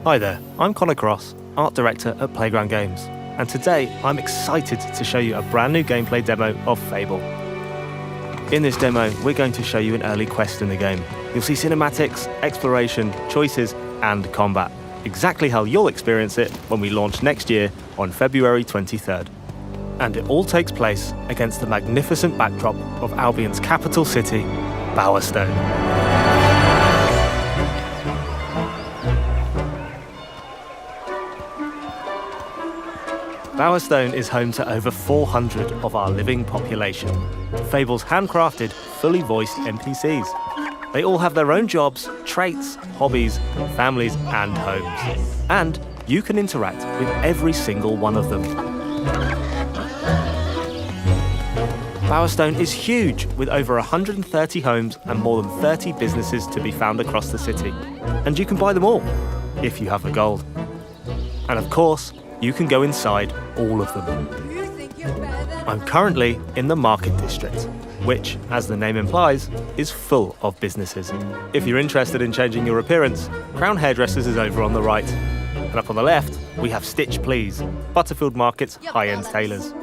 Hi there, I'm Connor Cross, Art Director at Playground Games, and today I'm excited to show you a brand new gameplay demo of Fable. In this demo, we're going to show you an early quest in the game. You'll see cinematics, exploration, choices, and combat. Exactly how you'll experience it when we launch next year on February 23rd. And it all takes place against the magnificent backdrop of Albion's capital city, Bowerstone. Bowerstone is home to over 400 of our living population, Fable's handcrafted, fully voiced NPCs. They all have their own jobs, traits, hobbies, families, and homes. And you can interact with every single one of them. Bowerstone is huge, with over 130 homes and more than 30 businesses to be found across the city. And you can buy them all, if you have the gold. And of course, you can go inside all of them. I'm currently in the Market District, which, as the name implies, is full of businesses. If you're interested in changing your appearance, Crown Hairdressers is over on the right. And up on the left, we have Stitch Please, Butterfield Market's high-end tailors.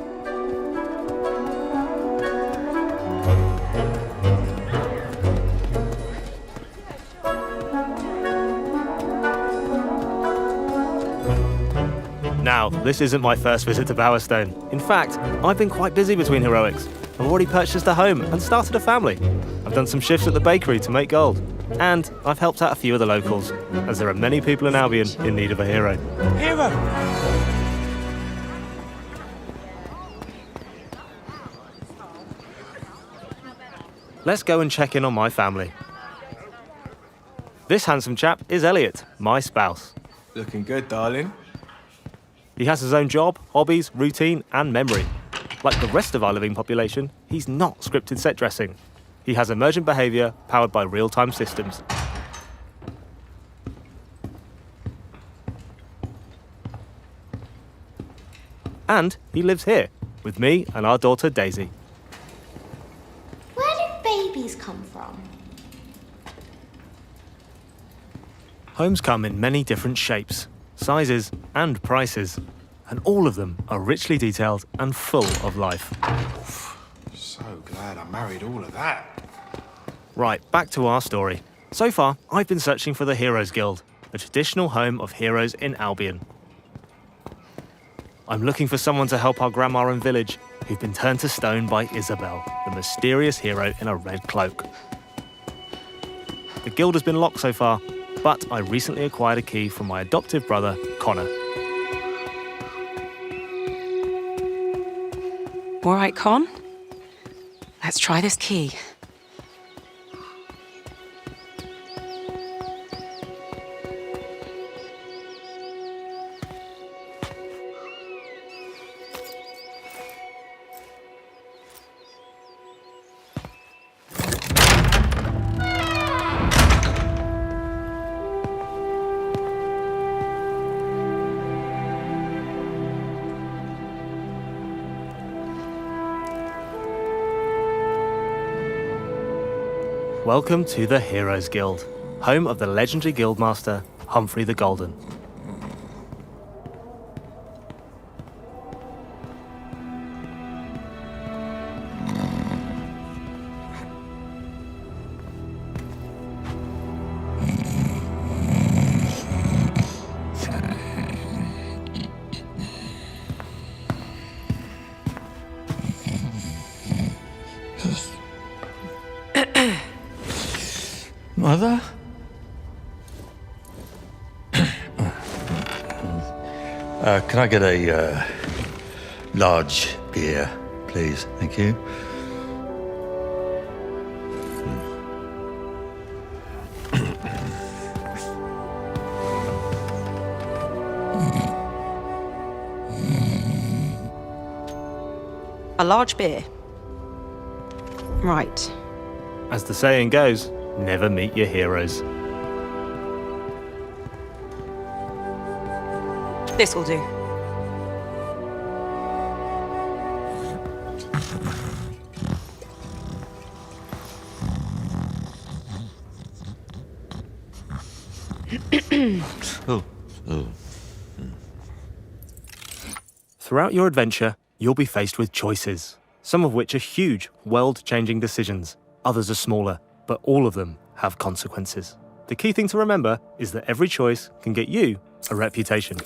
Now, this isn't my first visit to Bowerstone. In fact, I've been quite busy between heroics. I've already purchased a home and started a family. I've done some shifts at the bakery to make gold. And I've helped out a few of the locals, as there are many people in Albion in need of a hero. Hero! Let's go and check in on my family. This handsome chap is Elliot, my spouse. Looking good, darling. He has his own job, hobbies, routine, and memory. Like the rest of our living population, he's not scripted set dressing. He has emergent behaviour powered by real-time systems. And he lives here, with me and our daughter Daisy. Where do babies come from? Homes come in many different shapes, sizes, and prices, and all of them are richly detailed and full of life. So glad I married all of that. Right, back to our story. So far, I've been searching for the Heroes Guild, a traditional home of heroes in Albion. I'm looking for someone to help our grandma and village, who've been turned to stone by Isabel, the mysterious hero in a red cloak. The guild has been locked so far, but I recently acquired a key from my adoptive brother, Connor. All right, Con. Let's try this key. Welcome to the Heroes Guild, home of the legendary guildmaster, Humphrey the Golden. Mother? Can I get a large beer, please? Thank you. A large beer. Right. As the saying goes, never meet your heroes. This will do. Oh, Throughout your adventure, you'll be faced with choices, some of which are huge, world-changing decisions. Others are smaller, but all of them have consequences. The key thing to remember is that every choice can get you a reputation.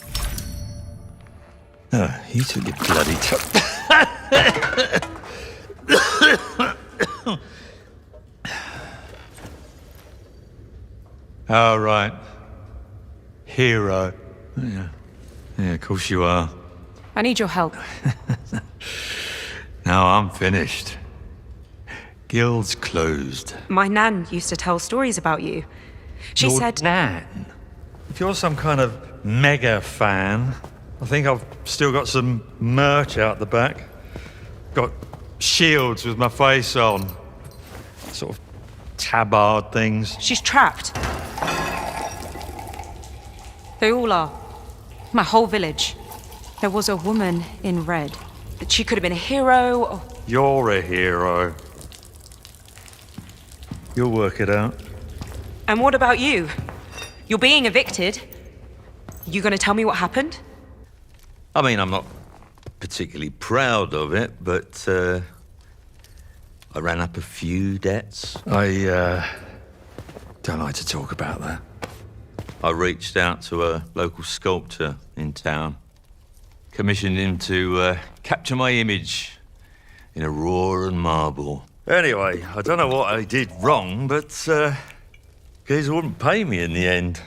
Oh, you took your bloody All right. Hero. Yeah. Yeah, of course you are. I need your help. Now I'm finished. Guild's closed. My nan used to tell stories about you. She Your said... Nan? If you're some kind of mega fan, I think I've still got some merch out the back. Got shields with my face on. Sort of tabard things. She's trapped. They all are. My whole village. There was a woman in red. She could have been a hero or... You're a hero. You'll work it out. And what about you? You're being evicted. You gonna tell me what happened? I mean, I'm not particularly proud of it, but I ran up a few debts. I don't like to talk about that. I reached out to a local sculptor in town. Commissioned him to capture my image in a raw and marble. Anyway, I don't know what I did wrong, but Geezer wouldn't pay me in the end.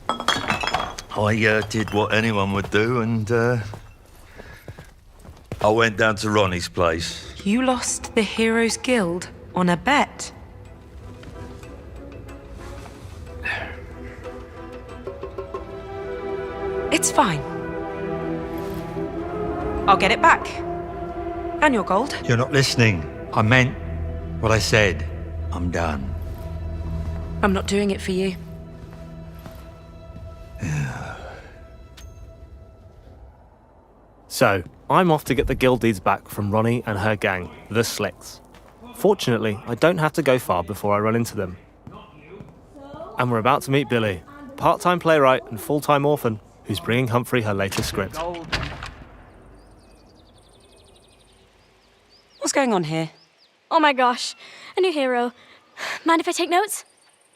I did what anyone would do, and I went down to Ronnie's place. You lost the Heroes Guild on a bet. It's fine. I'll get it back. And your gold. You're not listening. I meant what I said. I'm done. I'm not doing it for you. So, I'm off to get the guild deeds back from Ronnie and her gang, the Slicks. Fortunately, I don't have to go far before I run into them. And we're about to meet Billy, part-time playwright and full-time orphan, who's bringing Humphrey her latest script. What's going on here? Oh my gosh, a new hero. Mind if I take notes?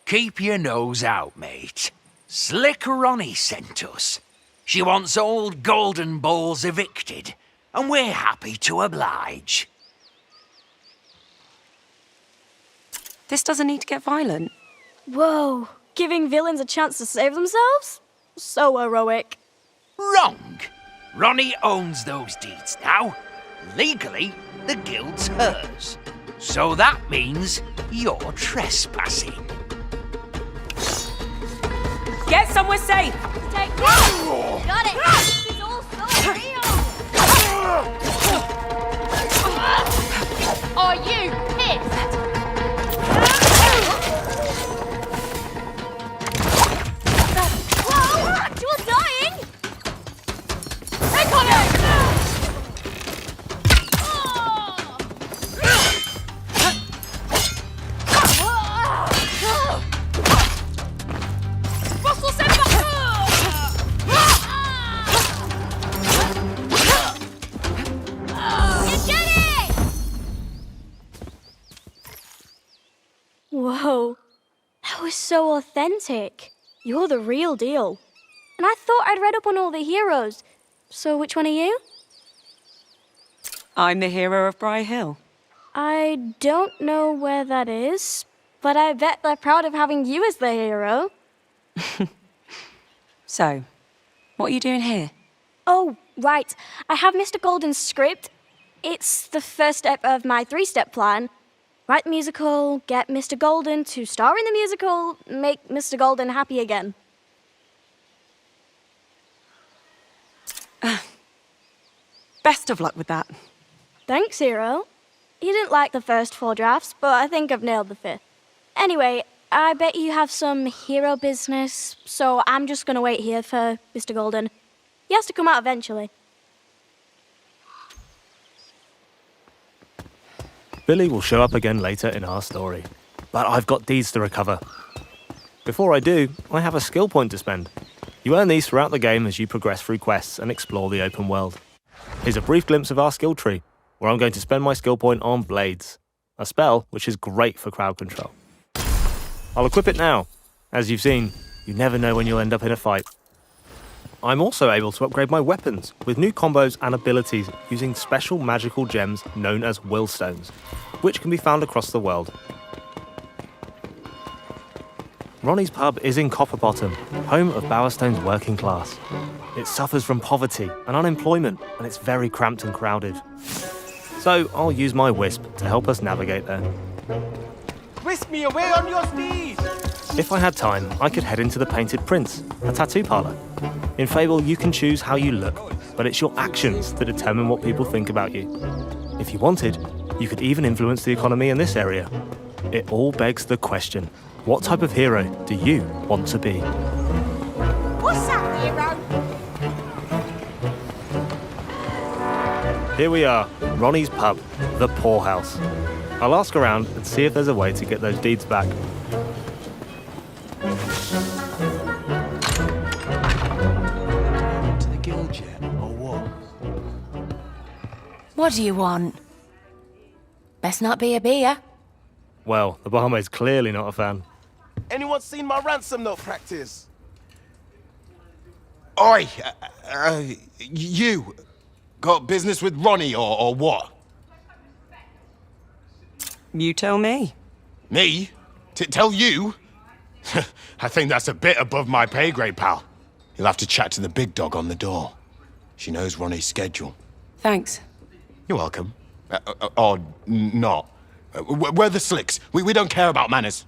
Keep your nose out, mate. Slick Ronnie sent us. She wants old Golden Balls evicted, and we're happy to oblige. This doesn't need to get violent. Whoa, giving villains a chance to save themselves? So heroic. Wrong. Ronnie owns those deeds now. Legally, the guild's hers. So that means you're trespassing. Get somewhere safe! Take this! Got it! This is all so real! Are you pissed? Whoa! You're dying! Take on it! Whoa, that was so authentic. You're the real deal. And I thought I'd read up on all the heroes. So which one are you? I'm the hero of Briar Hill. I don't know where that is, but I bet they're proud of having you as the hero. So, what are you doing here? Oh, right. I have Mr. Golden's script. It's the first step of my 3-step plan. Write the musical, get Mr. Golden to star in the musical, make Mr. Golden happy again. Best of luck with that. Thanks, hero. You didn't like the first 4 drafts, but I think I've nailed the 5th. Anyway, I bet you have some hero business, so I'm just gonna wait here for Mr. Golden. He has to come out eventually. Billy will show up again later in our story, but I've got deeds to recover. Before I do, I have a skill point to spend. You earn these throughout the game as you progress through quests and explore the open world. Here's a brief glimpse of our skill tree, where I'm going to spend my skill point on Blades, a spell which is great for crowd control. I'll equip it now. As you've seen, you never know when you'll end up in a fight. I'm also able to upgrade my weapons with new combos and abilities using special magical gems known as Willstones, which can be found across the world. Ronnie's pub is in Copperbottom, home of Bowerstone's working class. It suffers from poverty and unemployment, and it's very cramped and crowded. So I'll use my wisp to help us navigate there. Whisk me away on your steed! If I had time, I could head into the Painted Prince, a tattoo parlor. In Fable, you can choose how you look, but it's your actions that determine what people think about you. If you wanted, you could even influence the economy in this area. It all begs the question, what type of hero do you want to be? What's up, hero? Here we are, Ronnie's pub, the poorhouse. I'll ask around and see if there's a way to get those deeds back. To the guild yet, or what? What do you want? Best not be a beer. Well, the barmaid's clearly not a fan. Anyone seen my ransom note practice? Oi! You! Got business with Ronnie or what? You tell me. Me? Tell you? I think that's a bit above my pay grade, pal. You'll have to chat to the big dog on the door. She knows Ronnie's schedule. Thanks. You're welcome. Or not. We're the slicks. We don't care about manners.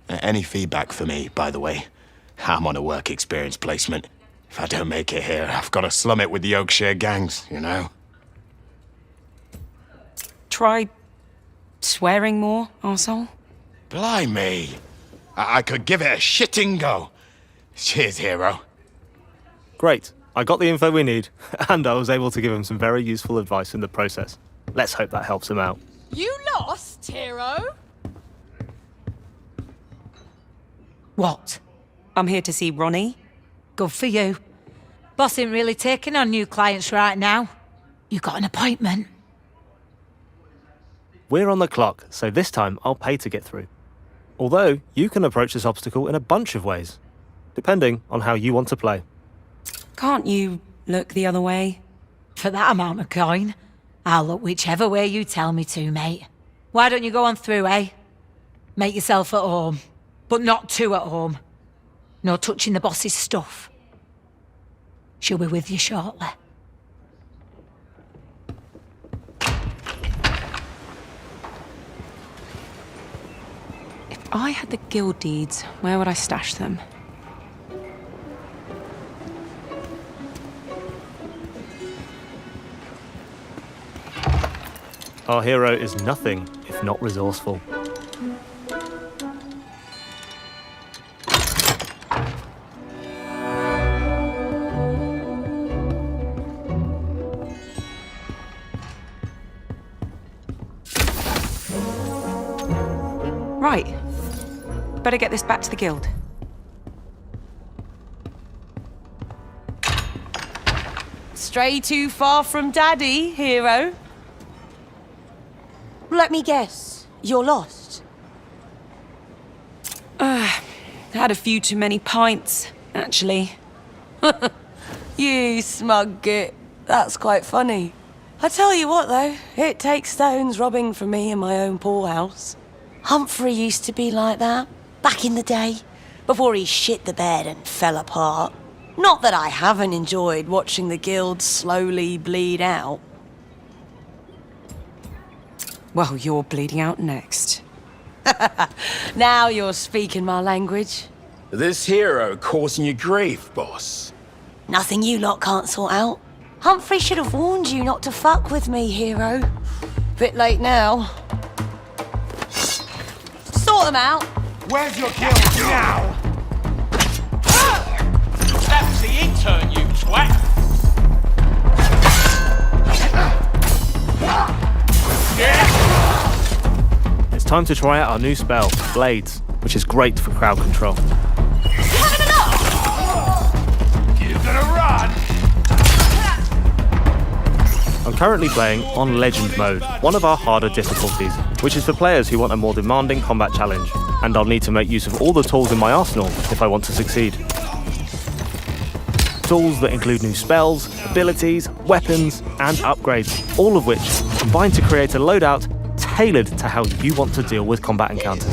Any feedback for me, by the way? I'm on a work experience placement. If I don't make it here, I've got to slum it with the Oakshire gangs, you know? Try swearing more, arsehole. Blimey. I could give it a shitting go. Cheers, hero. Great, I got the info we need, and I was able to give him some very useful advice in the process. Let's hope that helps him out. You lost, hero? What? I'm here to see Ronnie. Good for you. Boss ain't really taking on new clients right now. You got an appointment? We're on the clock, so this time I'll pay to get through. Although, you can approach this obstacle in a bunch of ways, depending on how you want to play. Can't you look the other way? For that amount of coin, I'll look whichever way you tell me to, mate. Why don't you go on through, eh? Make yourself at home. But not too at home. No touching the boss's stuff. She'll be with you shortly. If I had the guild deeds, where would I stash them? Our hero is nothing if not resourceful. Right. Better get this back to the guild. Stray too far from Daddy, hero? Let me guess. You're lost. Had a few too many pints, actually. You smug git. That's quite funny. I tell you what, though, it takes stones robbing from me in my own poorhouse. Humphrey used to be like that, back in the day, before he shit the bed and fell apart. Not that I haven't enjoyed watching the guild slowly bleed out. Well, you're bleeding out next. Now you're speaking my language. This hero causing you grief, boss. Nothing you lot can't sort out. Humphrey should have warned you not to fuck with me, hero. Bit late now. Sort them out. Where's your guild now? That's the intern, you twat! It's time to try out our new spell, Blades, which is great for crowd control. I'm currently playing on Legend mode, one of our harder difficulties, which is for players who want a more demanding combat challenge, and I'll need to make use of all the tools in my arsenal if I want to succeed. Tools that include new spells, abilities, weapons, and upgrades, all of which combine to create a loadout tailored to how you want to deal with combat encounters.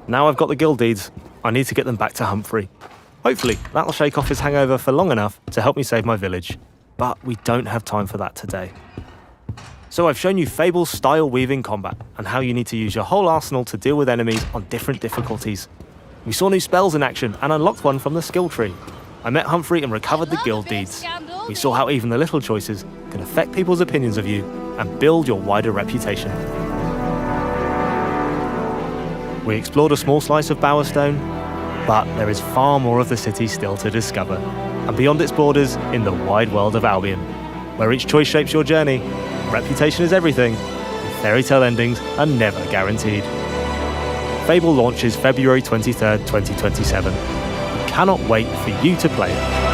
Now I've got the guild deeds, I need to get them back to Humphrey. Hopefully, that'll shake off his hangover for long enough to help me save my village. But we don't have time for that today. So I've shown you Fable's style weaving combat, and how you need to use your whole arsenal to deal with enemies on different difficulties. We saw new spells in action and unlocked one from the skill tree. I met Humphrey and recovered the guild deeds. We saw how even the little choices can affect people's opinions of you and build your wider reputation. We explored a small slice of Bowerstone, but there is far more of the city still to discover, and beyond its borders in the wide world of Albion, where each choice shapes your journey, reputation is everything, and fairy tale endings are never guaranteed. Fable launches February 23rd, 2027. We cannot wait for you to play it.